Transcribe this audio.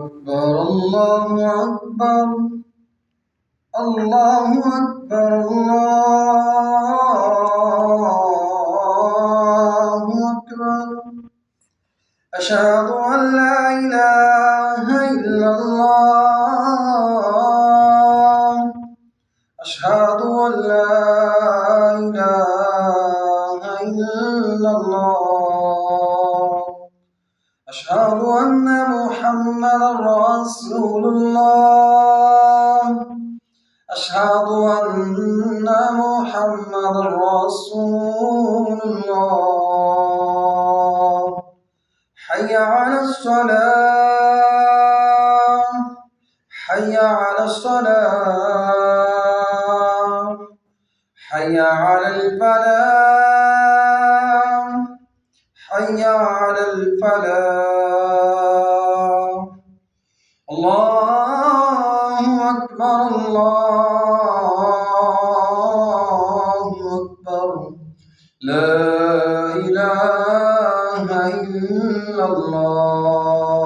أكبر الله أكبر الله أكبر الله أكبر أشهد أن لا إله إلا الله أشهد أن لا إله إلا الله أشهد أن محمدا رسول الله أشهد أن محمدا رسول الله حي على الصلاة حي على الصلاة حي على الفلاح حي على الفلاح الله أكبر الله أكبر لا إله إلا الله